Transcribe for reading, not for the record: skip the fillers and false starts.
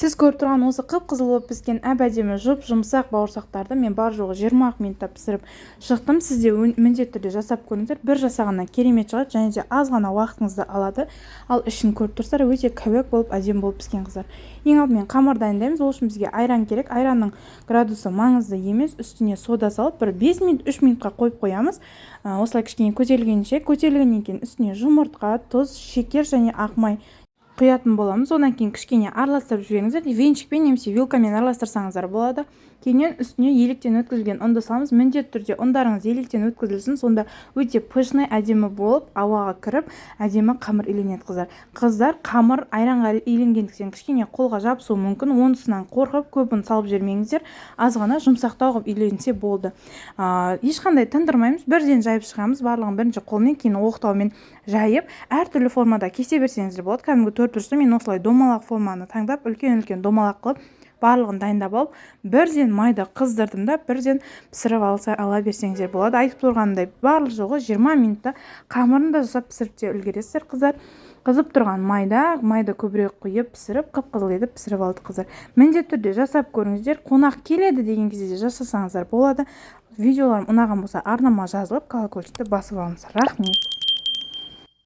Сіз көріп тұрған осы қып-қызыл болып піскен әп-әдемі жұмсақ бауырсақтарды мен бар жоғы 20 минутта пісіріп шықтым. Сіз де міндетті түрде жасап көріңіздер. Бір жасағаннан керемет шығады, және де аз ғана уақытыңызды алады. Ал ішін көріп тұрсыздар, өте кәуек болып, әдемі болып піскен қыздар. Ең алдымен қамыр дайындаймыз. Ол үшін бізге айран керек. Айранның градусы маңызды емес. Үстіне сода салып, бір 5 минут, 3 минутқа қойып қоямыз. Осылай кішкене көтерілгеннен кейін үстіне жұмыртқа, тұз, шекер және ақ май құятын боламыз. Одан кейін кішкене араластырып жіберіңіздер. Венчикпен немесе вилкамен араластырсаңыздар болады. Кейіннен үстіне електен өткізілген ұнды саламыз. Міндетті түрде ұндарыңыз електен өткізілсін, сонда өте пышный, әдемі болып, ауаға кіріп, әдемі қамыр иленеді қыздар. Қыздар, қамыр айранға иленгендіктен кішкене қолға жабысуы мүмкін. Онысынан қорқып, көбін салып жібермеңіздер. Аз ғана жұмсақтау қылып иленсе болды. Ешқандай тындырмаймыз, бірден жайып шығамыз. Барлығын бірінші қолмен, кейін оқтаумен жайып, әртүрлі формада кесе берсеңіздер болады. Кәдімгі төртбұрышты мен осылай домалақ форманы таңдап, үлкен домалақ қылып, барлығын дайындап алып, бірден майды қыздырдым да, бірден пісіріп ала берсеңіздер болады. Айтып тұрғандай, барлық жоғы 20 минутта қамырын да жасап пісіріп те үлгересіздер қыздар. Қызып тұрған майды көбірек құйып пісіріп, қып-қызыл етіп пісіріп алды қыздар. Міндетті түрде жасап көріңіздер. Қонақ келеді деген кезде жасасаңыздар болады. Видеоларым ұнаған болса, арнама жазылып, колокольчикті басып алыңыздар. Рахмет.